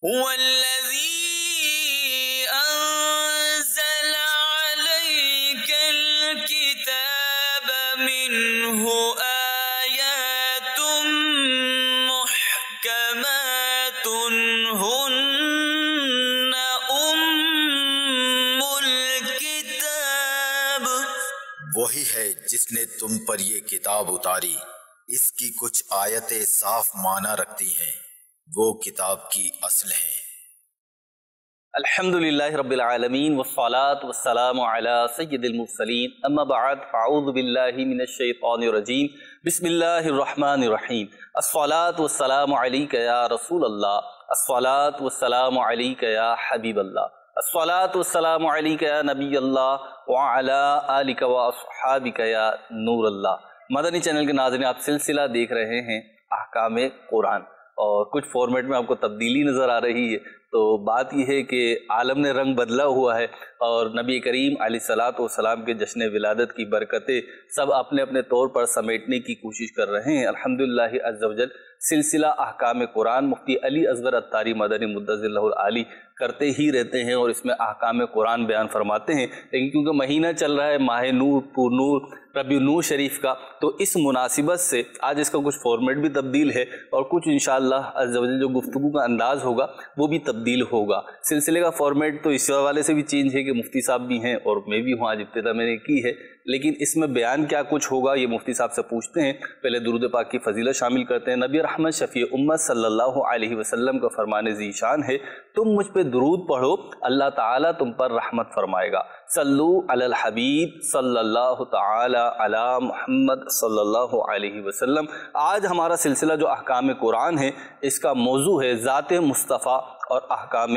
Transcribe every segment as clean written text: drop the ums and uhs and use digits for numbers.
هو الذي أنزل عليك الكتاب منه آيات محكمات هن أم الكتاب۔ وہی ہے جس نے تم پر یہ کتاب اتاری، اس کی کچھ آیتیں صاف معنی رکھتی ہیں، وہ کتاب کی اصل ہیں۔ الحمدللہ رب العالمین والصلاة والسلام علی سید المرسلین، اما بعد فاعوذ باللہ من الشیطان الرجیم، بسم اللہ الرحمن الرحیم۔ الصلاة والسلام علیک یا رسول اللہ، الصلاة والسلام علیک یا حبیب اللہ، الصلاة والسلام علیک یا نبی اللہ وعلی آلک واصحابک یا نور اللہ۔ مدنی چینل کے ناظرین، آپ سلسلہ دیکھ رہے ہیں احکام قرآن، اور کچھ فارمیٹ میں آپ کو تبدیلی نظر آ رہی ہے۔ تو بات یہ ہے کہ عالم نے رنگ بدلا ہوا ہے، اور نبی کریم علیہ السلام کے جشن ولادت کی برکتیں سب اپنے اپنے طور پر سمیٹنے کی کوشش کر رہے ہیں۔ الحمدللہ عز و جل سلسلہ احکام قرآن مفتی علی اصغر عطاری مدنی مدظر اللہ العالی کرتے ہی رہتے ہیں، اور اس میں احکام قرآن بیان فرماتے ہیں۔ لیکن کیونکہ مہینہ چل رہا ہے ماہ نور، پور نور، ربیع نور شریف کا، تو اس مناسبت سے آج اس کا کچھ فارمیٹ بھی تبدیل ہے، اور کچھ انشاءاللہ عز و جل جو گفتگو کا انداز ہوگا وہ بھی تبدیل ہوگا۔ سلسلے کا فارمیٹ تو اس حوالے سے بھی چینج ہے کہ مفتی صاحب بھی ہیں اور میں بھی ہوں، آج ابتدا میں نے کی ہے، لیکن اس میں بیان کیا کچھ ہوگا یہ مفتی صاحب سے پوچھتے ہیں۔ پہلے درود پاک کی فضیلت شامل کرتے ہیں۔ نبی رحمت شفیع امت صلی اللہ علیہ وسلم کا فرمان ذیشان ہے، تم مجھ پہ درود پڑھو اللہ تعالیٰ تم پر رحمت فرمائے گا۔ صلو علی الحبیب صلی اللہ تعالی علی محمد صلی اللہ علیہ وسلم۔ آج ہمارا سلسلہ جو احکام قرآن ہے، اس کا موضوع ہے ذات مصطفیٰ اور احکام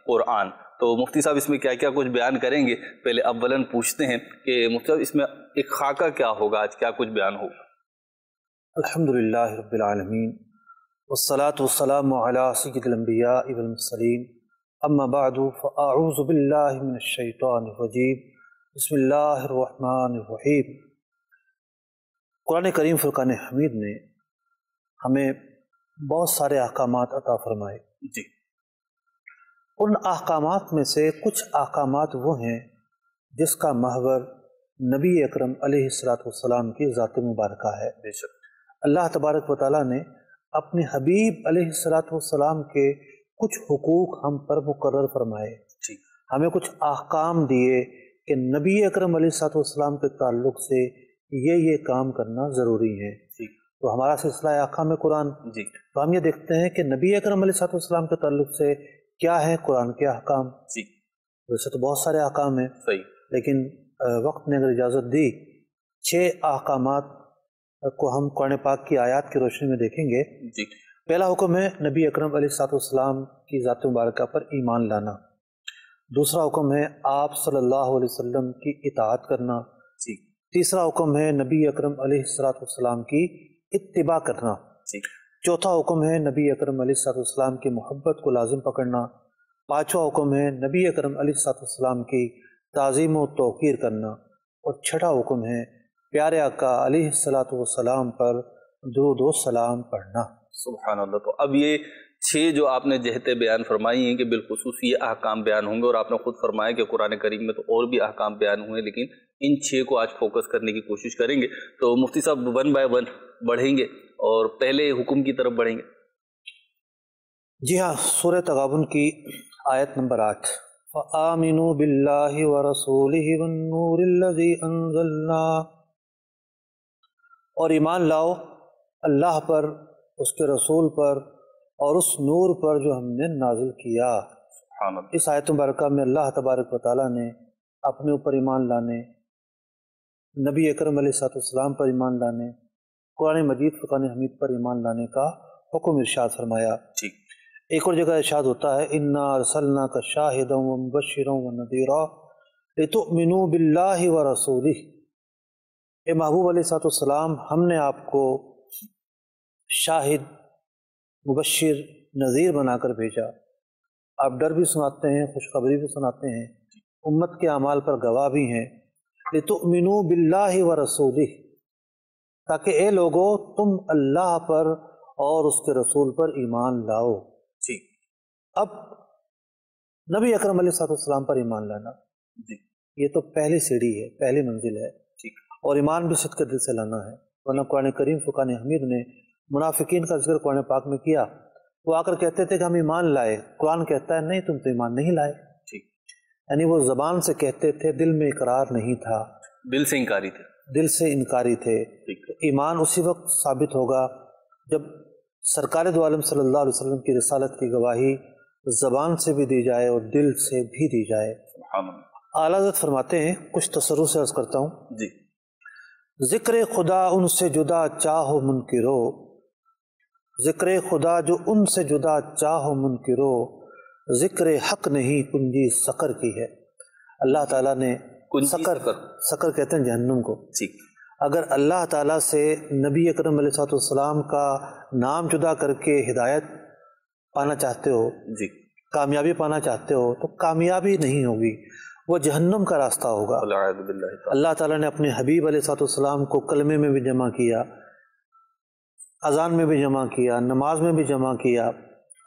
قرآن۔ تو مفتی صاحب اس میں کیا کیا کچھ بیان کریں گے؟ پہلے اولاً پوچھتے ہیں کہ مفتی صاحب اس میں ایک خاکہ کیا ہوگا، آج کیا کچھ بیان ہوگا؟ الحمدللہ رب العالمین والصلاة والسلام علی سید الانبیاء والمرسلین، اما بعد فاعوذ باللہ من الشیطان الرجیم، بسم اللہ الرحمن الرحیم۔ قرآن کریم فرقان حمید نے ہمیں بہت سارے احکامات عطا فرمائے۔ جی، ان احکامات میں سے کچھ احکامات وہ ہیں جس کا محور نبی اکرم علیہ السلام کی ذات مبارکہ ہے۔ بے شک اللہ تبارک و تعالیٰ نے اپنے حبیب علیہ السلام کے کچھ حقوق ہم پر مقرر فرمائے، جی، ہمیں کچھ احکام دیے کہ نبی اکرم علیہ السلام کے تعلق سے یہ کام کرنا ضروری ہے۔ جی، تو ہمارا سلسلہ ہے احکام قرآن۔ جی، تو ہم یہ دیکھتے ہیں کہ نبی اکرم علیہ السلام کے تعلق سے کیا ہے قرآن کے احکام۔ جی، ویسے تو بہت سارے احکام ہیں، صحیح، لیکن وقت نے اگر اجازت دی 6 احکامات کو ہم قرآن پاک کی آیات کی روشنی میں دیکھیں گے۔ جی، پہلا حکم ہے نبی اکرم علیہ السلام کی ذات مبارکہ پر ایمان لانا۔ دوسرا حکم ہے آپ صلی اللہ علیہ وسلم کی اطاعت کرنا۔ جی، تیسرا حکم ہے نبی اکرم علیہ السلام کی اتباع کرنا۔ جی، چوتھا حکم ہے نبی اکرم علیہ السلام کی محبت کو لازم پکڑنا۔ پانچواں حکم ہے نبی اکرم علیہ السلام کی تعظیم و توقیر کرنا۔ اور چھٹا حکم ہے پیارے آقا علیہ السلام پر درود و سلام پڑھنا۔ سبحان اللہ۔ تو اب یہ 6 جو آپ نے جہتیں بیان فرمائی ہیں کہ بالخصوص یہ احکام بیان ہوں گے، اور آپ نے خود فرمایا کہ قرآن کریم میں تو اور بھی احکام بیان ہوئے، لیکن ان 6 کو آج فوکس کرنے کی کوشش کریں گے۔ تو مفتی صاحب 1 بائی 1 بڑھیں گے اور پہلے حکم کی طرف بڑھیں گے۔ جی ہاں، سورہ تغابن کی آیت نمبر 8، فَآمِنُوا بِاللَّهِ وَرَسُولِهِ وَالنُّورِ الَّذِي أَنزَلْنَا، اور ایمان لاؤ اللہ پر، اس کے رسول پر، اور اس نور پر جو ہم نے نازل کیا۔ سبحان اللہ۔ اس آیت مبارکہ میں اللہ تبارک و تعالیٰ نے اپنے اوپر ایمان لانے، نبی اکرم علیہ السلام پر ایمان لانے، قرآن مجید فرقان حمید پر ایمان لانے کا حکم ارشاد فرمایا۔ ٹھیک، ایک اور جگہ ارشاد ہوتا ہے اِنَّا أَرْسَلْنَاكَ شَاهِدًا وَمُبَشِّرًا وَنَذِيرًا لِتُؤْمِنُوا بِاللَّهِ وَرَسُولِهِ، اے محبوب علیہ السلام، ہم نے آپ کو شاہد، مبشر، نذیر بنا کر بھیجا۔ آپ ڈر بھی سناتے ہیں، خوشخبری بھی سناتے ہیں، امت کے اعمال پر گواہ بھی ہیں۔ لِتُؤْمِنُوا بِاللَّهِ وَرَسُولِهِ، تاکہ اے لوگو تم اللہ پر اور اس کے رسول پر ایمان لاؤ۔ ٹھیک، اب نبی اکرم علیہ السلام پر ایمان لانا جی یہ تو پہلی سیڑھی ہے، پہلی منزل ہے، ٹھیک اور ایمان بھی صدق دل سے لانا ہے، ورنہ قرآن کریم فرقان حمید نے منافقین کا ذکر قرآن پاک میں کیا، وہ آ کر کہتے تھے کہ ہم ایمان لائے، قرآن کہتا ہے نہیں تم تو ایمان نہیں لائے، ٹھیک، یعنی وہ زبان سے کہتے تھے، دل میں اقرار نہیں تھا، دل سے انکاری تھے، دل سے انکاری تھے۔ ٹھیک، ایمان اسی وقت ثابت ہوگا جب سرکار دو عالم صلی اللہ علیہ وسلم کی رسالت کی گواہی زبان سے بھی دی جائے اور دل سے بھی دی جائے۔ سبحان اللہ۔ اعلیٰ حضرت فرماتے ہیں، کچھ تصرف سے عرض کرتا ہوں، جی ذکر خدا ان سے جدا چاہو منکرو، ذکر خدا جو ان سے جدا چاہو منکرو، ذکر حق نہیں کنجی سقر کی ہے۔ اللہ تعالیٰ نے سقر کہتے ہیں جہنم کو، ٹھیک، اگر اللہ تعالیٰ سے نبی اکرم علیہ السلام کا نام جدا کر کے ہدایت پانا چاہتے ہو، جی کامیابی پانا چاہتے ہو، تو کامیابی نہیں ہوگی، وہ جہنم کا راستہ ہوگا۔ والعیاذ باللہ تعالی۔ اللہ تعالیٰ نے اپنے حبیب علیہ السلام کو کلمے میں بھی جمع کیا، اذان میں بھی جمع کیا، نماز میں بھی جمع کیا۔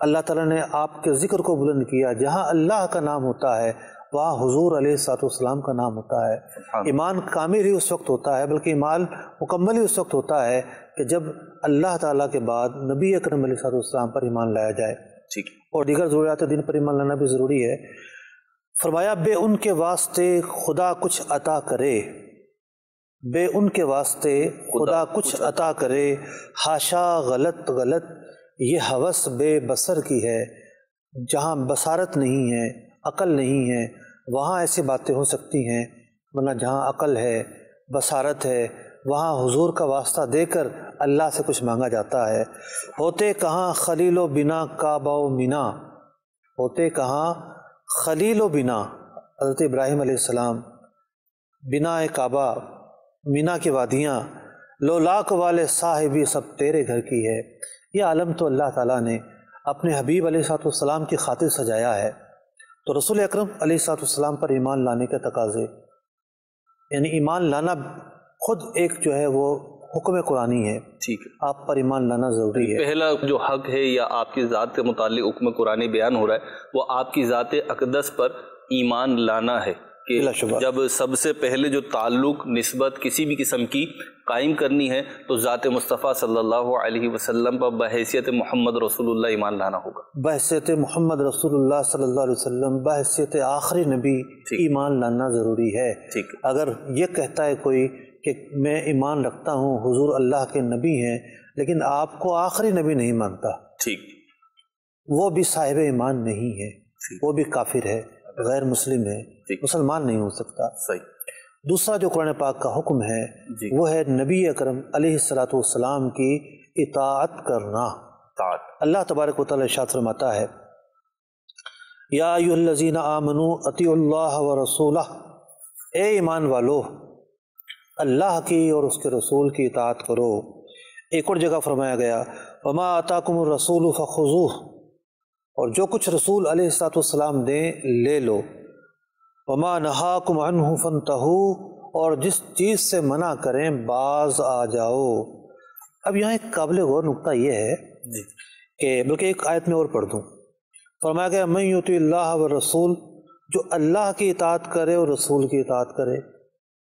اللہ تعالیٰ نے آپ کے ذکر کو بلند کیا، جہاں اللہ کا نام ہوتا ہے وہاں حضور علیہ السلام کا نام ہوتا ہے۔ ایمان کامل ہی اس وقت ہوتا ہے، بلکہ ایمان مکمل ہی اس وقت ہوتا ہے کہ جب اللہ تعالیٰ کے بعد نبی اکرم علیہ السلام پر ایمان لایا جائے، ٹھیک، اور دیگر ضروریات دین پر ایمان لانا بھی ضروری ہے۔ فرمایا بے ان کے واسطے خدا کچھ عطا کرے، بے ان کے واسطے خدا کچھ عطا کرے، حاشا غلط غلط یہ ہوس بے بصر کی ہے۔ جہاں بصارت نہیں ہے، عقل نہیں ہے، وہاں ایسی باتیں ہو سکتی ہیں، ورنہ جہاں عقل ہے، بصارت ہے، وہاں حضور کا واسطہ دے کر اللہ سے کچھ مانگا جاتا ہے۔ ہوتے کہاں خلیل و بنا کعبہ و مینا، ہوتے کہاں خلیل و بنا، حضرت ابراہیم علیہ السلام، بنا کعبہ، مینا کی وادیاں، لولاک والے صاحبی سب تیرے گھر کی ہے۔ یہ عالم تو اللہ تعالیٰ نے اپنے حبیب علیہ السلام کی خاطر سجایا ہے، تو رسول اکرم علیہ السلام پر ایمان لانے کے تقاضے، یعنی ایمان لانا خود ایک جو ہے وہ حکم قرآنی ہے، ٹھیک ہے، آپ پر ایمان لانا ضروری ہے۔ پہلا جو حق ہے یا آپ کی ذات کے متعلق حکم قرآنی بیان ہو رہا ہے وہ آپ کی ذات اقدس پر ایمان لانا ہے، کہ بلا شبہ جب سب سے پہلے جو تعلق نسبت کسی بھی قسم کی قائم کرنی ہے تو ذات مصطفیٰ صلی اللہ علیہ وسلم پر بحیثیت محمد رسول اللہ ایمان لانا ہوگا، بحیثیت محمد رسول اللہ صلی اللہ علیہ وسلم، بحیثیت آخری نبی ایمان لانا ضروری ہے۔ ٹھیک، اگر یہ کہتا ہے کوئی کہ میں ایمان رکھتا ہوں حضور اللہ کے نبی ہیں، لیکن آپ کو آخری نبی نہیں مانتا، ٹھیک، وہ بھی صاحب ایمان نہیں ہے، وہ بھی کافر ہے، غیر مسلم ہے، مسلمان نہیں ہو سکتا۔ صحیح۔ دوسرا جو قرآن پاک کا حکم ہے وہ ہے نبی اکرم علیہ السلام کی اطاعت کرنا۔ اللہ تبارک و تعالی ارشاد فرماتا ہے، یا ایھا الذین آمنوا اطیعوا اللہ ورسولہ، اے ایمان والو اللہ کی اور اس کے رسول کی اطاعت کرو۔ ایک اور جگہ فرمایا گیا، وما آتاکم الرسول فخذوہ، اور جو کچھ رسول علیہ السلام دیں لے لو، وما نہاکم عنہ فانتہوا، اور جس چیز سے منع کریں باز آ جاؤ۔ اب یہاں ایک قابل غور نقطہ یہ ہے کہ بلکہ ایک آیت میں اور پڑھ دوں، فرمایا گیا من یطع اللہ والرسول، جو اللہ کی اطاعت کرے اور رسول کی اطاعت کرے،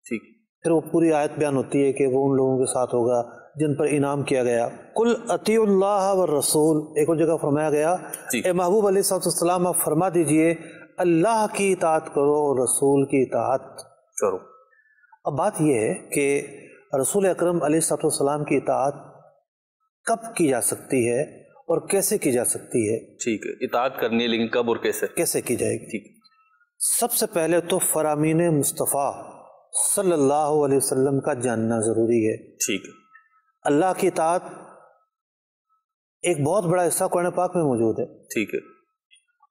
ٹھیک، پھر وہ پوری آیت بیان ہوتی ہے کہ وہ ان لوگوں کے ساتھ ہوگا جن پر انعام کیا گیا۔ قل اطیعوا اللہ والرسول، ایک اور جگہ فرمایا گیا اے محبوب علیہ السلام آپ فرما دیجئے اللہ کی اطاعت کرو اور رسول کی اطاعت کرو۔ اب بات یہ ہے کہ رسول اکرم علیہ السلام کی اطاعت کب کی جا سکتی ہے اور کیسے کی جا سکتی ہے؟ ٹھیک ہے، اطاعت کرنی ہے لیکن کب اور کیسے کی جائے گی؟ ٹھیک، سب سے پہلے تو فرامین مصطفیٰ صلی اللہ علیہ وسلم کا جاننا ضروری ہے۔ ٹھیک ہے، اللہ کی اطاعت ایک بہت بڑا حصہ قرآن پاک میں موجود ہے، ٹھیک ہے،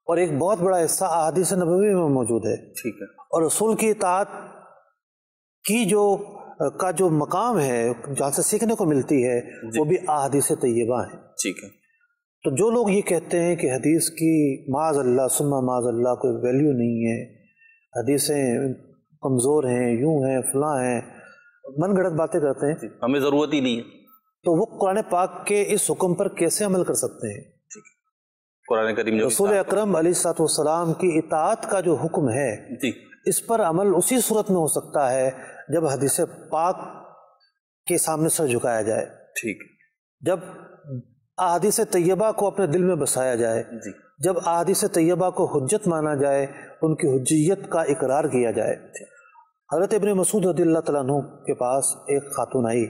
اور ایک بہت بڑا حصہ احادیث نبوی میں موجود ہے، ٹھیک ہے، اور رسول کی اطاعت کی جو مقام ہے جہاں سے سیکھنے کو ملتی ہے وہ بھی احادیث طیبہ ہیں۔ ٹھیک ہے، تو جو لوگ یہ کہتے ہیں کہ حدیث کی معاذ اللہ ثم معاذ اللہ کوئی ویلیو نہیں ہے، حدیثیں کمزور ہیں، یوں ہیں، فلاں ہیں، من گھڑت باتیں کرتے ہیں، ہمیں ضرورت ہی نہیں ہے، تو وہ قرآن پاک کے اس حکم پر کیسے عمل کر سکتے ہیں؟ قرآن کریم جو رسول اکرم علیہ السلام کی اطاعت کا جو حکم ہے جی اس پر عمل اسی صورت میں ہو سکتا ہے جب حدیث پاک کے سامنے سر جھکایا جائے، ٹھیک جب احادیث طیبہ کو اپنے دل میں بسایا جائے، جی جب احادیث طیبہ کو حجت مانا جائے، ان کی حجیت کا اقرار کیا جائے۔ حضرت ابن مسعود رضی اللہ تعالیٰ عنہ کے پاس ایک خاتون آئی،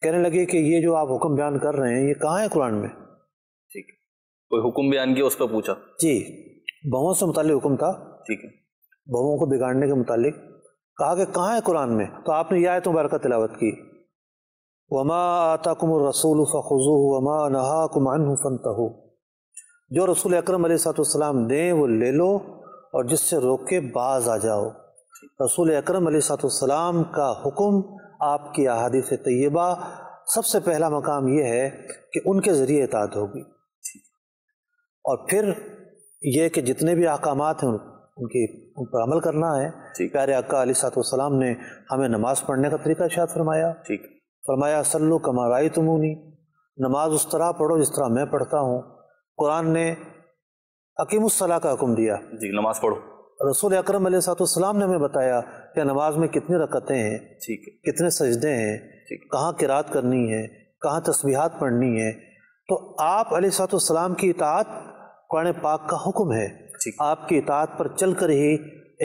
کہنے لگے کہ یہ جو آپ حکم بیان کر رہے ہیں یہ کہاں ہے قرآن میں؟ ٹھیک ہے، کوئی حکم بیان کیا، اس پہ پوچھا؟ جی، بہووں سے متعلق حکم تھا، ٹھیک ہے، بہووں کو بگاڑنے کے متعلق کہا کہ کہاں ہے قرآن میں؟ تو آپ نے یہ آیت مبارکہ تلاوت کی، وما آتاکم الرسول فخذوہ وما نہاکم عنہ فانتہوا، جو رسول اکرم علیہ السلام دیں وہ لے لو اور جس سے روکے باز آ جاؤ۔ رسول اکرم علیہ السلام کا حکم، آپ کی احادیث طیبہ، سب سے پہلا مقام یہ ہے کہ ان کے ذریعے اطاعت ہوگی، اور پھر یہ کہ جتنے بھی احکامات ہیں ان پر عمل کرنا ہے۔ پیارے آقا علیہ السلام نے ہمیں نماز پڑھنے کا طریقہ ارشاد فرمایا، فرمایا صلو کما رأیتمونی، نماز اس طرح پڑھو جس طرح میں پڑھتا ہوں۔ قرآن نے اقیم الصلاۃ کا حکم دیا، جی نماز پڑھو۔ رسول اکرم علیہ السلام نے ہمیں بتایا کہ نماز میں کتنی رکعتیں ہیں، کتنے سجدے ہیں، کہاں قرات کرنی ہے، کہاں تسبیحات پڑھنی ہے۔ تو آپ علیہ السلام کی اطاعت قرآن پاک کا حکم ہے، آپ کی اطاعت پر چل کر ہی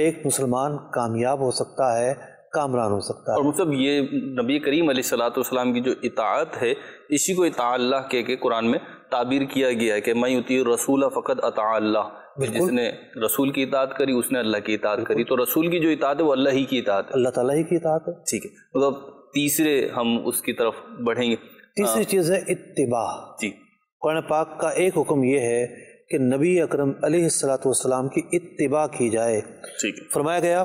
ایک مسلمان کامیاب ہو سکتا ہے، کامران ہو سکتا ہے۔ اور مطلب یہ نبی کریم علیہ السلام کی جو اطاعت ہے، اسی کو اطاع اللہ کہہ کے قرآن میں تعبیر کیا گیا ہے کہ من یطیع الرسول فقد اطاع اللہ، جس نے رسول کی اطاعت کری اس نے اللہ کی اطاعت کری۔ تو رسول کی جو اطاعت ہے وہ اللہ ہی کی اطاعت ہے، اللہ تعالیٰ ہی کی اطاعت ہے۔ ٹھیک ہے، مطلب تیسرے ہم اس کی طرف بڑھیں گے۔ تیسری چیز ہے اتباع۔ جی، قرآن پاک کا ایک حکم یہ ہے کہ نبی اکرم علیہ السلام کی اتباع کی جائے۔ ٹھیک ہے، فرمایا گیا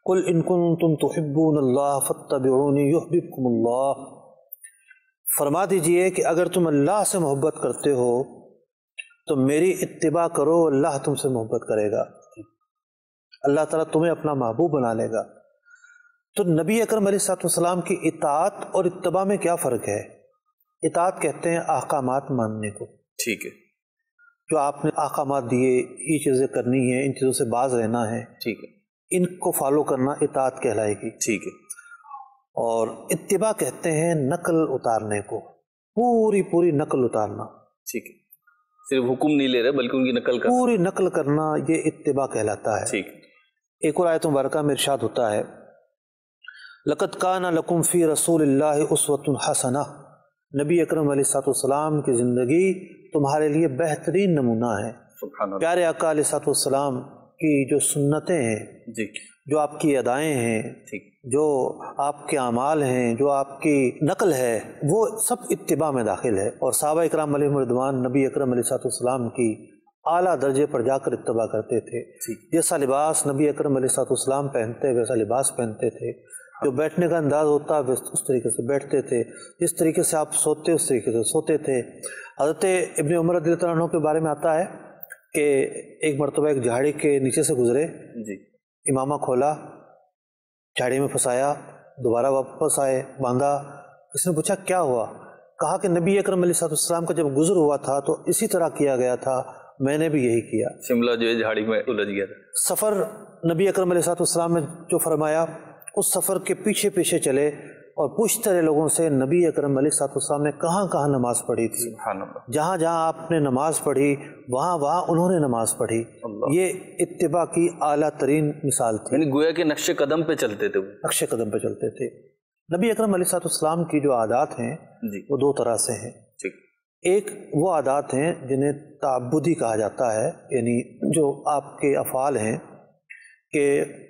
قل ان کنتم تحبون اللہ فاتبعونی یحببکم اللہ، فرما دیجئے کہ اگر تم اللہ سے محبت کرتے ہو تو میری اتباع کرو، اللہ تم سے محبت کرے گا، اللہ تعالیٰ تمہیں اپنا محبوب بنا لے گا۔ تو نبی اکرم علیہ السلام کی اطاعت اور اتباع میں کیا فرق ہے؟ اطاعت کہتے ہیں احکامات ماننے کو، ٹھیک ہے، جو آپ نے احکامات دیے، یہ چیزیں کرنی ہیں، ان چیزوں سے باز رہنا ہے، ٹھیک ہے، ان کو فالو کرنا اطاعت کہلائے گی۔ ٹھیک ہے، اور اتباع کہتے ہیں نقل اتارنے کو، پوری نقل اتارنا، ٹھیک ہے، صرف حکم نہیں لے رہے بلکہ ان کی نقل کرنا، پوری نقل کرنا، یہ اتباع کہلاتا ہے۔ ٹھیک، ایک اور آیت مبارکہ میں ارشاد ہوتا ہے لَقَدْ كَانَ لَكُمْ فِي رَسُولِ اللَّهِ أُسْوَةٌ حَسَنَةٌ، نبی اکرم علیہ السلام کی زندگی تمہارے لیے بہترین نمونہ ہے۔ سبحان اللہ، پیارے آقا علیہ السلام کی جو سنتیں ہیں، جی، جو آپ کی ادائیں ہیں، ٹھیک، جو آپ کے اعمال ہیں، جو آپ کی نقل ہے، وہ سب اتباع میں داخل ہے۔ اور صحابہ اکرام علیہم رضوان نبی اکرم علیہ السلام کی اعلیٰ درجے پر جا کر اتباع کرتے تھے۔ جیسا لباس نبی اکرم علیہ السلام پہنتے ویسا لباس پہنتے تھے، جو بیٹھنے کا انداز ہوتا اس طریقے سے بیٹھتے تھے، جس طریقے سے آپ سوتے اس طریقے سے سوتے تھے۔ حضرت ابن عمر رضی اللہ عنہ کے بارے میں آتا ہے کہ ایک مرتبہ ایک جھاڑی کے نیچے سے گزرے، جی، امامہ کھولا، جھاڑی میں پھنسایا، دوبارہ واپس آئے، باندھا۔ اس نے پوچھا کیا ہوا؟ کہا کہ نبی اکرم علیہ السلام کا جب گزر ہوا تھا تو اسی طرح کیا گیا تھا، میں نے بھی یہی کیا۔ شملہ جو ہے جھاڑی میں الجھ گیا تھا۔ سفر نبی اکرم علیہ السلام نے جو فرمایا، اس سفر کے پیچھے پیچھے چلے اور پوچھتے رہے لوگوں سے نبی اکرم علیہ السلام نے کہاں کہاں نماز پڑھی تھی، سبحان اللہ، جہاں جہاں آپ نے نماز پڑھی وہاں وہاں انہوں نے نماز پڑھی۔ یہ اتباع کی اعلیٰ ترین مثال تھی، یعنی گویا کہ نقش قدم پہ چلتے تھے وہ، نقش قدم پہ چلتے تھے۔ نبی اکرم علیہ السلام کی جو عادات ہیں جی، وہ دو طرح سے ہیں۔ ٹھیک، ایک وہ عادات ہیں جنہیں تعبدی کہا جاتا ہے، یعنی جو آپ کے افعال ہیں کہ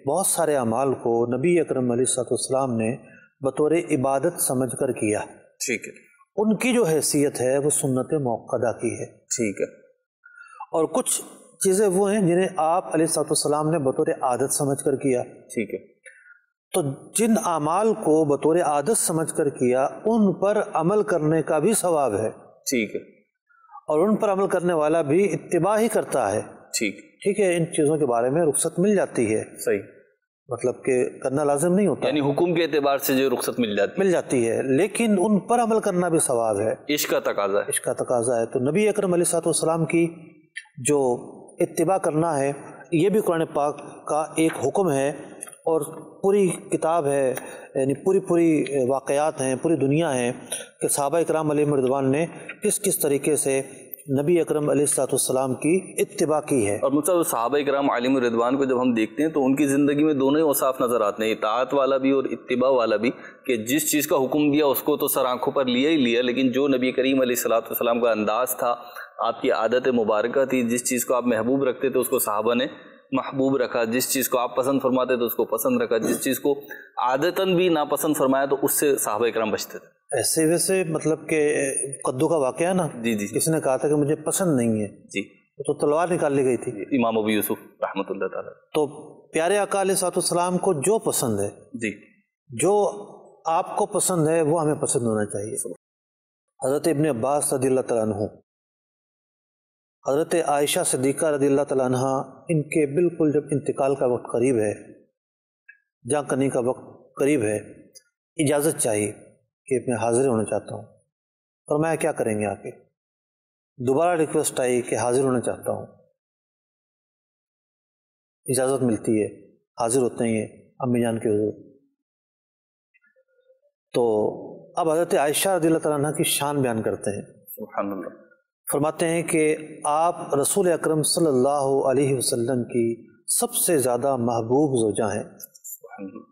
بہت سارے اعمال کو نبی اکرم علیہ السلام نے بطور عبادت سمجھ کر کیا، ٹھیک ہے، ان کی جو حیثیت ہے وہ سنت موقدہ کی ہے۔ ٹھیک ہے، اور کچھ چیزیں وہ ہیں جنہیں آپ علیہ السلام نے بطور عادت سمجھ کر کیا۔ ٹھیک ہے، تو جن اعمال کو بطور عادت سمجھ کر کیا ان پر عمل کرنے کا بھی ثواب ہے، ٹھیک ہے، اور ان پر عمل کرنے والا بھی اتباع ہی کرتا ہے۔ ٹھیک، ٹھیک ہے، ان چیزوں کے بارے میں رخصت مل جاتی ہے۔ صحیح، مطلب کہ کرنا لازم نہیں ہوتا، یعنی حکم کے اعتبار سے جو رخصت مل جاتی ہے، لیکن ان پر عمل کرنا بھی ثواب ہے، عشق کا تقاضا ہے، عشق کا تقاضا ہے۔ تو نبی اکرم علیہ الصلوۃ والسلام کی جو اتباع کرنا ہے یہ بھی قرآن پاک کا ایک حکم ہے، اور پوری کتاب ہے، یعنی پوری واقعات ہیں، پوری دنیا ہے کہ صحابہ اکرام علیہم رضوان نے کس طریقے سے نبی اکرم علیہ الصلوۃ والسلام کی اتباع کی ہے۔ اور مطلب صحابہ اکرام علیہم رضوان کو جب ہم دیکھتے ہیں تو ان کی زندگی میں دونوں ہی اوصاف نظر آتے ہیں، اطاعت والا بھی اور اتباع والا بھی، کہ جس چیز کا حکم دیا اس کو تو سر آنکھوں پر لیا ہی لیا، لیکن جو نبی کریم علیہ الصلوۃ والسلام کا انداز تھا، آپ کی عادت مبارکہ تھی، جس چیز کو آپ محبوب رکھتے تھے اس کو صحابہ نے محبوب رکھا، جس چیز کو آپ پسند فرماتے تو اس کو پسند رکھا، جس چیز کو عادتاً بھی ناپسند فرمایا تو اس سے صحابہ اکرام بچتے تھے۔ ایسے ویسے مطلب کہ قدو کا واقعہ نا، جی کسی نے کہا تھا کہ مجھے پسند نہیں ہے، جی، تو تلوار نکال لی گئی تھی، امام ابو یوسف رحمۃ اللہ تعالیٰ۔ تو پیارے آقا علیہ الصلوۃ والسلام کو جو پسند ہے، جی، جو آپ کو پسند ہے وہ ہمیں پسند ہونا چاہیے۔ حضرت ابن عباس رضی اللہ تعالیٰ عنہ، حضرت عائشہ صدیقہ رضی اللہ تعالیٰ عنہ، ان کے بالکل جب انتقال کا وقت قریب ہے، جاں کنی کا وقت قریب ہے، اجازت چاہیے کہ میں حاضر ہونا چاہتا ہوں، فرمایا کیا کریں گے؟ آ کے دوبارہ ریکویسٹ آئی کہ حاضر ہونا چاہتا ہوں، اجازت ملتی ہے، حاضر ہوتے ہیں امی جان کے حضور۔ تو اب حضرت عائشہ رضی اللہ تعالیٰ عنہ کی شان بیان کرتے ہیں، سبحان اللہ، فرماتے ہیں کہ آپ رسول اکرم صلی اللہ علیہ وسلم کی سب سے زیادہ محبوب زوجہ ہیں۔ سبحان اللہ،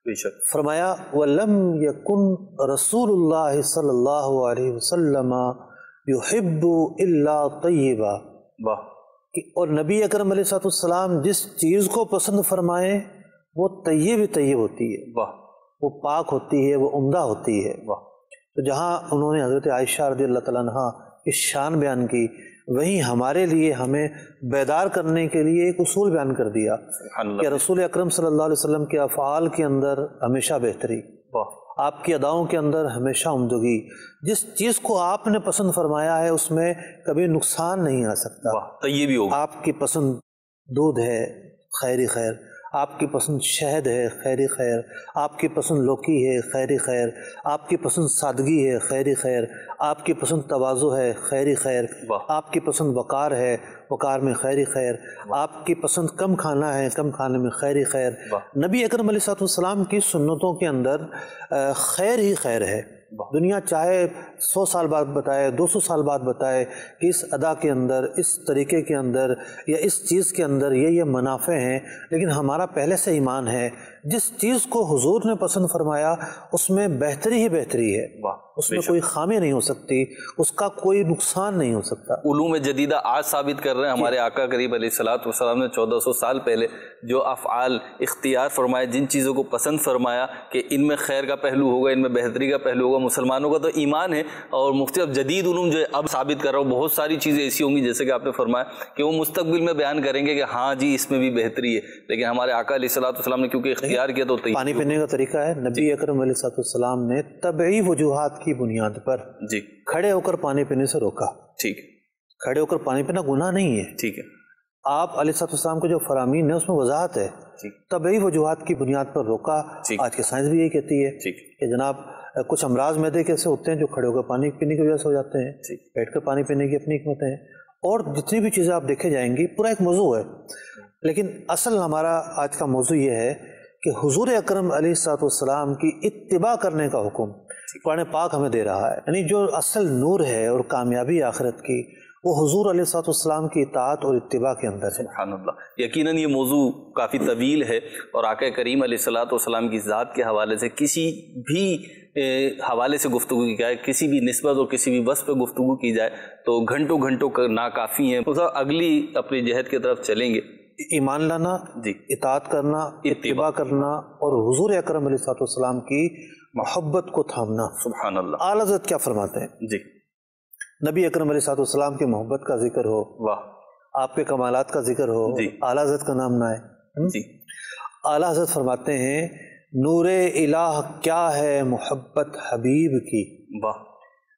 بے شک۔ فرمایا وَلَمْ يَكُنْ رسول اللہ صلی اللہ علیہ وسلم يُحِبُّ إِلَّا طَيِّبًا، واہ، اور نبی اکرم علیہ الصلوۃ والسلام جس چیز کو پسند فرمائیں وہ طیب ہی طیب ہوتی ہے، واہ، وہ پاک ہوتی ہے، وہ عمدہ ہوتی ہے۔ واہ، تو جہاں انہوں نے حضرت عائشہ رضی اللہ تعالیٰ عنہ کی شان بیان کی، وہیں ہمارے لیے ہمیں بیدار کرنے کے لیے ایک اصول بیان کر دیا سبحان کہ اللہ، رسول اکرم صلی اللہ علیہ وسلم کے افعال کے اندر ہمیشہ بہتری، واہ، آپ کی اداؤں کے اندر ہمیشہ عمدگی، جس چیز کو آپ نے پسند فرمایا ہے اس میں کبھی نقصان نہیں آ سکتا۔ واہ، تو یہ بھی ہوگا، آپ کی پسند دودھ ہے، خیری خیر، آپ کی پسند شہد ہے، خیری خیر، آپ کی پسند لوکی ہے، خیری خیر، آپ کی پسند سادگی ہے، خیری خیر، آپ کی پسند تواضع ہے، خیری خیر، واہ، آپ کی پسند وقار ہے، وقار میں خیری خیر، آپ کی پسند کم کھانا ہے، کم کھانے میں خیری خیر۔ واہ، نبی اکرم علیہ الصلوۃ والسلام کی سنتوں کے اندر خیر ہی خیر ہے۔ دنیا چاہے 100 سال بعد بتائے، 200 سال بعد بتائے کہ اس ادا کے اندر، اس طریقے کے اندر یا اس چیز کے اندر یہ منافع ہیں، لیکن ہمارا پہلے سے ایمان ہے جس چیز کو حضور نے پسند فرمایا اس میں بہتری ہی بہتری ہے، واہ، اس میں کوئی خامی نہیں ہو سکتی، اس کا کوئی نقصان نہیں ہو سکتا۔ علوم جدیدہ آج ثابت کر رہے ہیں ہمارے آقا قریب علیہ الصلوۃ والسلام نے 1400 سال پہلے جو افعال اختیار فرمائے، جن چیزوں کو پسند فرمایا کہ ان میں خیر کا پہلو ہوگا، ان میں بہتری کا پہلو ہوگا، مسلمانوں کا تو ایمان ہے۔ اور مفتی اب جدید علوم جو اب ثابت کر رہا ہوں، بہت ساری چیزیں ایسی ہوں گی جیسے کہ آپ نے فرمایا کہ وہ مستقبل میں بیان کریں گے کہ ہاں جی اس میں بھی بہتری ہے، لیکن ہمارے آقا علیہ الصلوۃ والسلام نے کیونکہ اختیار کیا تو پانی پینے کا طریقہ ہے، نبی اکرم علیہ الصلوۃ والسلام نے طبعی وجوہات کی بنیاد پر جی، کھڑے ہو کر پانی پینے سے روکا۔ ٹھیک ہے، کھڑے ہو کر پانی پینا گناہ نہیں ہے، ٹھیک ہے، آپ علیہ الصلوۃ والسلام کے جو فرامین ہے اس میں وضاحت ہے، ٹھیک، طبعی وجوہات کی بنیاد پر روکا۔ ٹھیک، آج کی سائنس بھی یہی کہتی ہے ٹھیک، کہ جناب کچھ امراض معدے کے ایسے ہوتے ہیں جو کھڑے ہو کر پانی پینے کی وجہ سے ہو جاتے ہیں، ٹھیک، بیٹھ کر پانی پینے کی اپنی حکمتیں ہیں، اور جتنی بھی چیزیں آپ دیکھے جائیں گی پورا ایک موضوع ہے، لیکن اصل ہمارا آج کا موضوع یہ ہے کہ حضور اکرم علیہ الصلوۃ والسلام کی اتباع کرنے کا حکم قرآن پاک ہمیں دے رہا ہے، یعنی جو اصل نور ہے اور کامیابی آخرت کی وہ حضور علیہ الصلوۃ والسلام کی اطاعت اور اتباع کے اندر ہے۔ سبحان اللہ، یقیناً یہ موضوع کافی طویل ہے، اور آقا کریم علیہ الصلوۃ والسلام کی ذات کے حوالے سے کسی بھی حوالے سے گفتگو کی جائے، کسی بھی نسبت اور کسی بھی وصف پہ گفتگو کی جائے تو گھنٹوں گھنٹوں ناکافی ہیں۔ اگلی اپنی جہد کی طرف چلیں گے، ایمان لانا، جی، اطاعت کرنا، اتباع کرنا، اور حضور اکرم علیہ الصلوۃ والسلام کی محبت کو تھامنا۔ سبحان اللہ، اعلیٰ حضرت کیا فرماتے ہیں؟ جی، نبی اکرم علیہ الصلوۃ والسلام کی محبت کا ذکر ہو، واہ، آپ کے کمالات کا ذکر ہو، جی، اعلیٰ حضرت کا نام نہ آئے۔ جی، اعلیٰ حضرت فرماتے ہیں نور الہ کیا ہے محبت حبیب کی، واہ،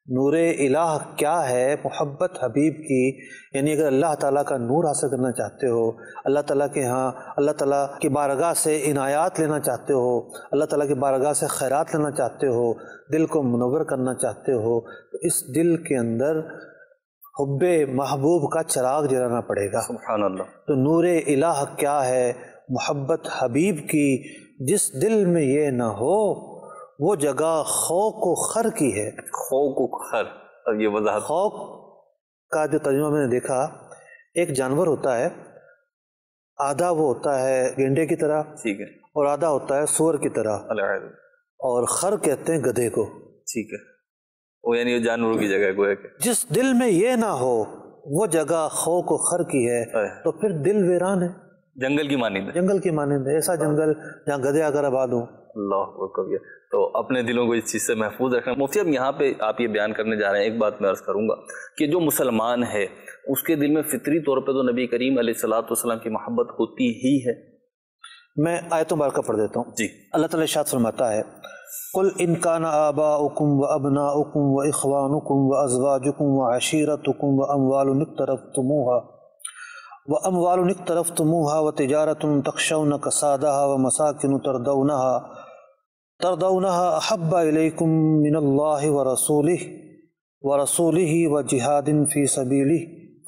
نور الہ کیا ہے، محبت حبیب کی، یعنی اگر اللہ تعالیٰ کا نور حاصل کرنا چاہتے ہو، اللہ تعالیٰ کے ہاں اللہ تعالیٰ کی بارگاہ سے عنایات لینا چاہتے ہو، اللہ تعالیٰ کی بارگاہ سے خیرات لینا چاہتے ہو، دل کو منور کرنا چاہتے ہو، تو اس دل کے اندر حب محبوب کا چراغ جلانا پڑے گا۔ سبحان اللہ۔ تو نور الہ کیا ہے، محبت حبیب کی، جس دل میں یہ نہ ہو وہ جگہ خوک و خر کی ہے۔ خوک و خر، اب یہ وضاحت۔ خوک کا جو ترجمہ میں نے دیکھا، ایک جانور ہوتا ہے، آدھا وہ ہوتا ہے گینڈے کی طرح ٹھیک ہے، اور آدھا ہوتا ہے سور کی طرح، الحمد، اور خر کہتے ہیں گدھے کو۔ ٹھیک ہے، وہ یعنی جانوروں کی جگہ گویا کہ جس دل میں یہ نہ ہو وہ جگہ خوک و خر کی ہے، تو پھر دل ویران ہے، جنگل کی مانند ہے۔ جنگل کی مانند ہے، ایسا جنگل جہاں گدھے آ کر آباد ہوں۔ اللہ اکبر۔ تو اپنے دلوں کو اس چیز سے محفوظ رکھنا۔ مفتی اب یہاں پہ آپ یہ بیان کرنے جا رہے ہیں، ایک بات میں عرض کروں گا کہ جو مسلمان ہے اس کے دل میں فطری طور پہ تو نبی کریم علیہ الصلوۃ والسلام کی محبت ہوتی ہی ہے۔ میں آیت مبارکہ پڑھ دیتا ہوں۔ جی، اللہ تعالیٰ ارشاد فرماتا ہے، قل ان کان آباؤکم وابناؤکم واخوانکم وازواجکم وعشیرتکم واموال اقترفتموها وتجارة تخشون کسادها ومساکن ترضونها احب الیکم من اللہ ورسولہ وجہاد فی سبیلہ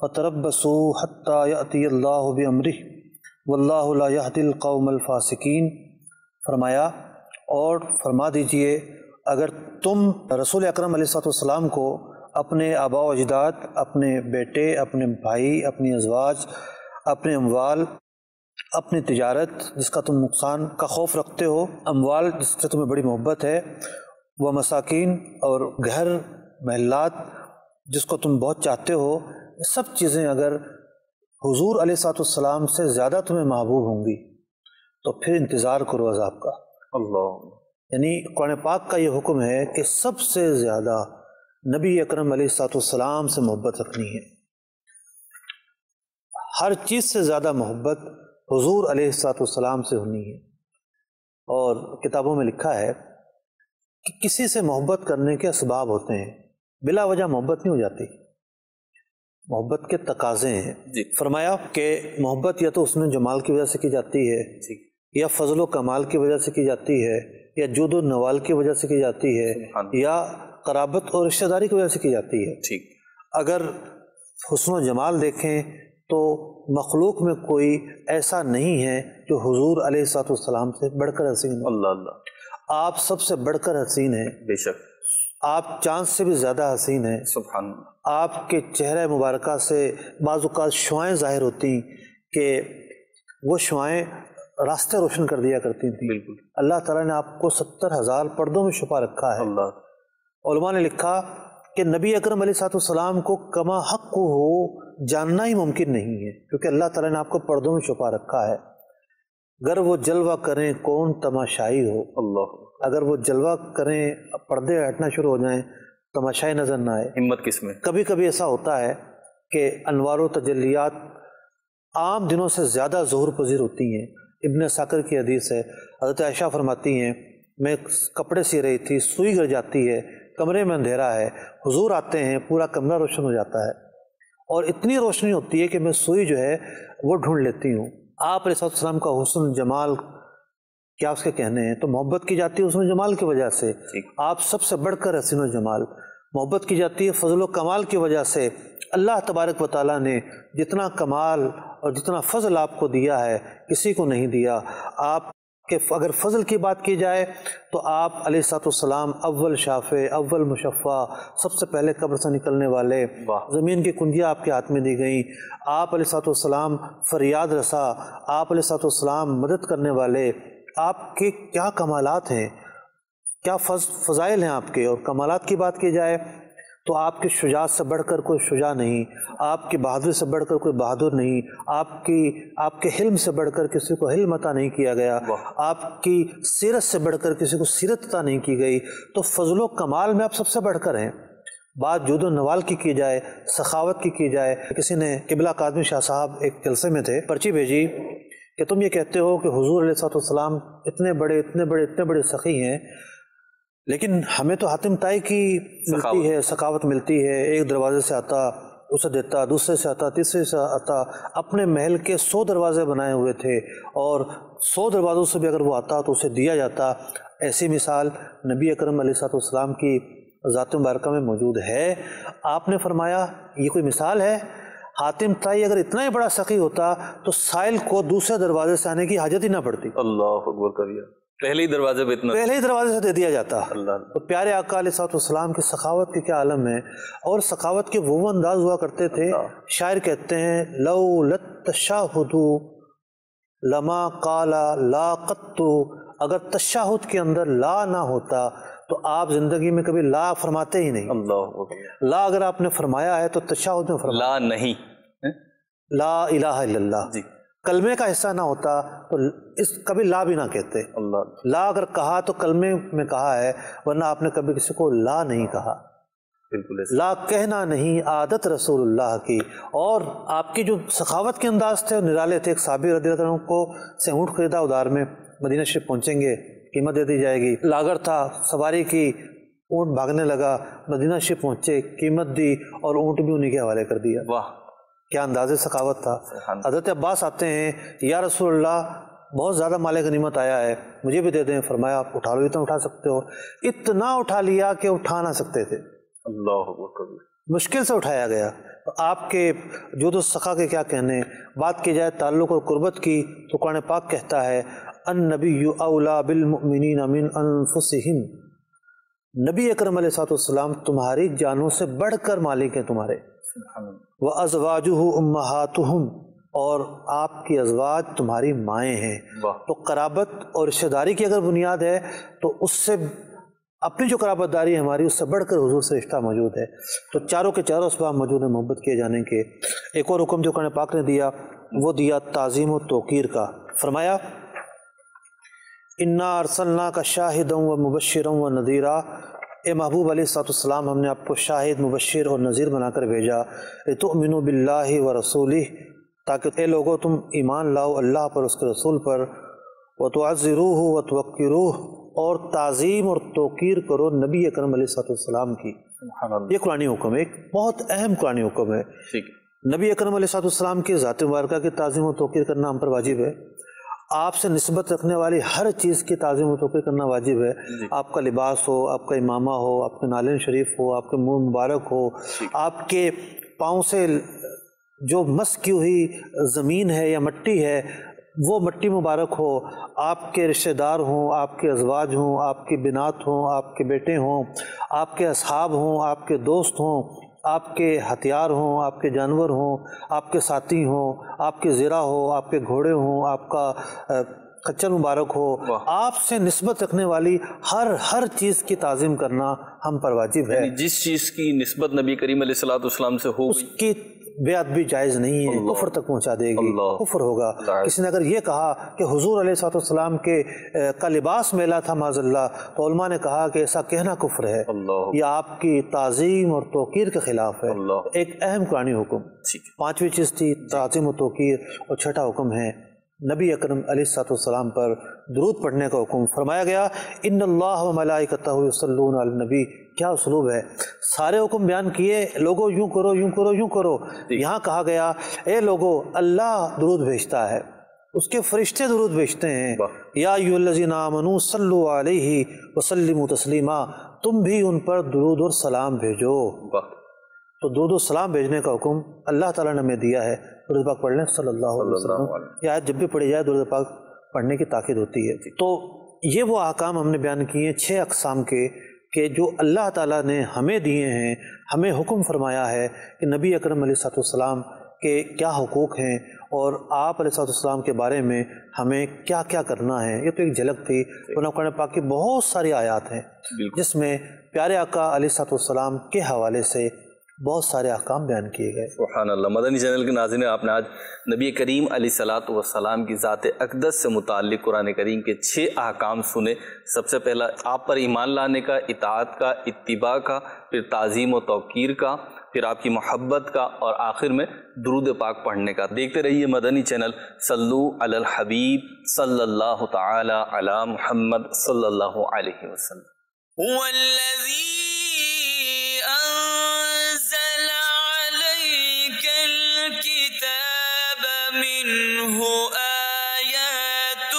فتربصوا حتی یأتی اللہ بامرہ واللہ لا یہدی القوم الفاسقین۔ فرمایا اور فرما دیجئے اگر تم رسول اکرم علیہ الصلوۃ والسلام کو اپنے آباء و اجداد، اپنے بیٹے، اپنے بھائی، اپنی ازواج، اپنے اموال، اپنی تجارت جس کا تم نقصان کا خوف رکھتے ہو، اموال جس سے تمہیں بڑی محبت ہے، وہ مساکین اور گھر محلات جس کو تم بہت چاہتے ہو، سب چیزیں اگر حضور علیہ الصلوۃ والسلام سے زیادہ تمہیں محبوب ہوں گی تو پھر انتظار کرو عذاب کا۔ اللہ، یعنی قرآن پاک کا یہ حکم ہے کہ سب سے زیادہ نبی اکرم علیہ الصلوۃ والسلام سے محبت رکھنی ہے۔ ہر چیز سے زیادہ محبت حضور علیہ الصلوۃ والسلام سے ہونی ہے۔ اور کتابوں میں لکھا ہے کہ کسی سے محبت کرنے کے اسباب ہوتے ہیں، بلا وجہ محبت نہیں ہو جاتی، محبت کے تقاضے ہیں۔ جی، فرمایا کہ محبت یا تو اس میں جمال کی وجہ سے کی جاتی ہے، یا فضل و کمال کی وجہ سے کی جاتی ہے، یا جود و نوال کی وجہ سے کی جاتی ہے، یا قرابت اور رشتہ داری کی وجہ سے کی جاتی ہے۔ ٹھیک، اگر حسن و جمال دیکھیں تو مخلوق میں کوئی ایسا نہیں ہے جو حضور علیہ الصلوۃ والسلام سے بڑھ کر حسین ہے۔ اللہ اللہ، آپ سب سے بڑھ کر حسین ہیں، بے شک، آپ چاند سے بھی زیادہ حسین ہیں۔ سبحان اللہ، آپ کے چہرہ مبارکہ سے بعض اوقات شعائیں ظاہر ہوتی کہ وہ شعائیں راستے روشن کر دیا کرتی تھیں۔ بالکل، اللہ تعالیٰ نے آپ کو 70,000 پردوں میں چھپا رکھا ہے۔ اللہ، علماء نے لکھا کہ نبی اکرم علیہ الصلوۃ والسلام کو کما حق ہو جاننا ہی ممکن نہیں ہے، کیونکہ اللہ تعالیٰ نے آپ کو پردوں میں چھپا رکھا ہے۔ اگر وہ جلوہ کریں کون تماشائی ہو، اللہ، اگر وہ جلوہ کریں پردے ہٹنا شروع ہو جائیں تماشائی نظر نہ آئے۔ ہمت کس میں؟ کبھی کبھی ایسا ہوتا ہے کہ انوار و تجلیات عام دنوں سے زیادہ ظہور پذیر ہوتی ہیں۔ ابن ساکر کی حدیث ہے، حضرت عائشہ فرماتی ہیں میں کپڑے سی رہی تھی، سوئی گر جاتی ہے، کمرے میں اندھیرا ہے، حضور آتے ہیں، پورا کمرہ روشن ہو جاتا ہے، اور اتنی روشنی ہوتی ہے کہ میں سوئی جو ہے وہ ڈھونڈ لیتی ہوں۔ آپ علیہ السلام کا حسن جمال کیا اس کے کہنے ہیں، تو محبت کی جاتی ہے حسن جمال کی وجہ سے، آپ سب سے بڑھ کر حسین و جمال۔ محبت کی جاتی ہے فضل و کمال کی وجہ سے، اللہ تبارک و تعالیٰ نے جتنا کمال اور جتنا فضل آپ کو دیا ہے کسی کو نہیں دیا۔ آپ کہ اگر فضل کی بات کی جائے تو آپ علیہ الصلوۃ والسلام اول شافع، اول مشفع، سب سے پہلے قبر سے نکلنے والے، زمین کی کنجیاں آپ کے ہاتھ میں دی گئیں، آپ علیہ الصلوۃ والسلام فریاد رسا، آپ علیہ الصلوۃ والسلام مدد کرنے والے، آپ کے کیا کمالات ہیں، کیا فضائل ہیں آپ کے۔ اور کمالات کی بات کی جائے تو آپ کی شجاعت سے بڑھ کر کوئی شجاع نہیں، آپ کی بہادری سے بڑھ کر کوئی بہادر نہیں، آپ کے حلم سے بڑھ کر کسی کو حلم عطا نہیں کیا گیا، آپ کی سیرت سے بڑھ کر کسی کو سیرت عطا نہیں کی گئی۔ تو فضل و کمال میں آپ سب سے بڑھ کر ہیں۔ بات جود و نوال کی جائے، سخاوت کی جائے، کسی نے قبلہ قادمی شاہ صاحب ایک جلسے میں تھے، پرچی بھیجی کہ تم یہ کہتے ہو کہ حضور علیہ الصلوۃ والسلام اتنے بڑے سخی ہیں، لیکن ہمیں تو حاتم طائی کی ملتی ہے، سخاوت ملتی ہے، ایک دروازے سے آتا اسے دیتا، دوسرے سے آتا، تیسرے سے آتا، اپنے محل کے 100 دروازے بنائے ہوئے تھے اور 100 دروازوں سے بھی اگر وہ آتا تو اسے دیا جاتا۔ ایسی مثال نبی اکرم علیہ السلام کی ذات مبارکہ میں موجود ہے۔ آپ نے فرمایا یہ کوئی مثال ہے؟ حاتم طائی اگر اتنا ہی بڑا سخی ہوتا تو سائل کو دوسرے دروازے سے آنے کی حاجت ہی نہ پڑتی، اللہ اکبر کبیر، پہلے ہی دروازے پہ اتنا، پہلے ہی دروازے سے دے دیا جاتا۔ اللہ تو پیارے آقا علیہ السلام کی سخاوت کے کیا عالم ہے، اور سخاوت کے وہ انداز ہوا کرتے تھے۔ شاعر کہتے ہیں لو للتشہد لما قال لا قط، اگر تشہد کے اندر لا نہ ہوتا تو آپ زندگی میں کبھی لا فرماتے ہی نہیں۔ اللہ اکبر، لا اگر آپ نے فرمایا ہے تو تشہد میں فرمایا، لا نہیں، لا الہ الا اللہ، جی کلمے کا حصہ نہ ہوتا تو کبھی لا بھی نہ کہتے۔ اللہ، لا اگر کہا تو کلمے میں کہا ہے، ورنہ آپ نے کبھی کسی کو لا نہیں کہا۔ بالکل ایسا، لا کہنا نہیں عادت رسول اللہ کی۔ اور آپ کی جو سخاوت کے انداز تھے نرالے تھے۔ ایک صحابی رضی اللہ عنہ کو سے اونٹ خریدا ادار میں، مدینہ شریف پہنچیں گے، قیمت دے دی جائے گی، لاگر تھا، سواری کی، اونٹ بھاگنے لگا، مدینہ شریف پہنچے، قیمت دی اور اونٹ بھی انہیں کے حوالے کر دیا۔ واہ، کیا انداز سخاوت تھا۔ حضرت عباس آتے ہیں، یا رسول اللہ بہت زیادہ مال غنیمت آیا ہے، مجھے بھی دے دیں۔ فرمایا آپ اٹھا لو، اتنا اٹھا سکتے ہو۔ اتنا اٹھا لیا کہ اٹھا نہ سکتے تھے، اللہ اکبر، مشکل سے اٹھایا گیا۔ آپ کے جود و سخا کے کیا کہنے۔ بات کی جائے تعلق اور قربت کی تو قرآن پاک کہتا ہے النبی اولیٰ بالمؤمنین من انفسہم، نبی اکرم علیہ السلام تمہاری جانوں سے بڑھ کر مالک ہیں تمہارے۔ وَأَزْوَاجُهُ أُمَّهَاتُهُمْ، اور آپ کی ازواج تمہاری مائیں ہیں۔ تو قرابت اور رشتہ داری کی اگر بنیاد ہے تو اس سے اپنی جو قرابت داری ہے ہماری، اس سے بڑھ کر حضور سے رشتہ موجود ہے۔ تو چاروں کے چاروں اسباب موجود ہیں محبت کیے جانے کے۔ ایک اور حکم جو قرآن پاک نے دیا وہ دیا تعظیم و توقیر کا۔ فرمایا اِنَّا أَرْسَلْنَاكَ شَاهِدًا وَمُبَشِّرًا وَنَذِيرًا، اے محبوب علیہ السلام ہم نے آپ کو شاہد، مبشر اور نذیر بنا کر بھیجا۔ لِتُؤْمِنُوا بِاللَّهِ وَرَسُولِهِ، تاکہ اے لوگوں تم ایمان لاؤ اللہ پر، اس کے رسول پر۔ وَتُعَزِّرُوهُ وَتُوَقِّرُوهُ، اور تعظیم اور توقیر کرو نبی اکرم علیہ السلام کی۔ یہ قرآنی حکم ہے، ایک بہت اہم قرآنی حکم ہے۔ نبی اکرم علیہ السلام کی ذات مبارکہ کی تعظیم و توقیر کرنا ہم پر واجب ہے۔ آپ سے نسبت رکھنے والی ہر چیز کی تعظیم و توقیر کرنا واجب ہے۔ آپ کا لباس ہو، آپ کا امامہ ہو، آپ کے نالین شریف ہو، آپ کے منہ مبارک ہو، آپ کے پاؤں سے جو مس کی ہوئی زمین ہے یا مٹی ہے وہ مٹی مبارک ہو، آپ کے رشتہ دار ہوں، آپ کے ازواج ہوں، آپ کی بنات ہوں، آپ کے بیٹے ہوں، آپ کے اصحاب ہوں، آپ کے دوست ہوں، آپ کے ہتھیار ہوں، آپ کے جانور ہوں، آپ کے ساتھی ہوں، آپ کے زرہ ہو، آپ کے گھوڑے ہوں، آپ کا خچر مبارک ہو، آپ سے نسبت رکھنے والی ہر چیز کی تعظیم کرنا ہم پر واجب ہے۔ جس چیز کی نسبت نبی کریم علیہ السلام سے ہو اس کی بے ادبی جائز نہیں ہے، کفر تک پہنچا دے گی، کفر ہوگا۔ کسی نے اگر یہ کہا کہ حضور علیہ السلام کا لباس میلا تھا معاذ اللہ، تو علماء نے کہا کہ ایسا کہنا کفر ہے، یہ آپ کی تعظیم اور توقیر کے خلاف ہے۔ ایک اہم قرآنی حکم، پانچویں چیز تھی تعظیم و توقیر، اور چھٹا حکم ہے نبی اکرم علیہ السلام پر درود پڑھنے کا حکم۔ فرمایا گیا ان اللہ و ملائکتہ یصلون علی النبی۔ کیا اسلوب ہے، سارے حکم بیان کیے، لوگو یوں کرو یوں کرو یوں کرو، یہاں کہا گیا اے لوگو اللہ درود بھیجتا ہے، اس کے فرشتے درود بھیجتے ہیں۔ یا ایھا الذین آمنوا صلوا علیہ وسلموا تسلیما، تم بھی ان پر درود اور سلام بھیجو۔ تو درود و سلام بھیجنے کا حکم اللہ تعالیٰ نے ہمیں دیا ہے۔ درود پاک پڑھ لیں صلی اللہ علیہ وسلم۔ یہ آیت جب بھی پڑھی جائے درود پاک پڑھنے کی تاکید ہوتی ہے۔ تو یہ وہ احکام ہم نے بیان کیے ہیں 6 اقسام کے، کہ جو اللہ تعالیٰ نے ہمیں دیے ہیں، ہمیں حکم فرمایا ہے کہ نبی اکرم علیہ السلام کے کیا حقوق ہیں اور آپ علیہ السلام کے بارے میں ہمیں کیا کیا کرنا ہے۔ یہ تو ایک جھلک تھی، ورنہ قرآن پاک کی بہت ساری آیات ہیں جس میں پیارے آقا علیہ السلام کے حوالے سے بہت سارے احکام بیان کیے گئے۔ سبحان اللہ۔ مدنی چینل کے ناظرین، آپ نے آج نبی کریم علیہ السلام کی ذات اقدس سے متعلق قرآن کریم کے 6 احکام سنے۔ سب سے پہلا آپ پر ایمان لانے کا، اطاعت کا، اتباع کا، پھر تعظیم و توقیر کا، پھر آپ کی محبت کا، اور آخر میں درود پاک پڑھنے کا۔ دیکھتے رہیے مدنی چینل۔ صلو علی الحبیب صلی اللہ تعالی علی محمد صلی اللہ علیہ وسلم۔ والذي أنزل عليك الكتاب منه آيات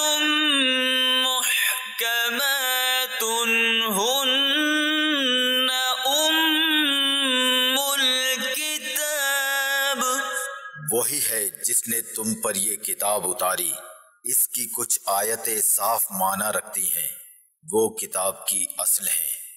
محكمات هن أم الكتاب وہی ہے جس نے تم پر یہ کتاب اتاری، اس کی کچھ آیتیں صاف معنی رکھتی ہیں، وہ کتاب کی اصل ہیں۔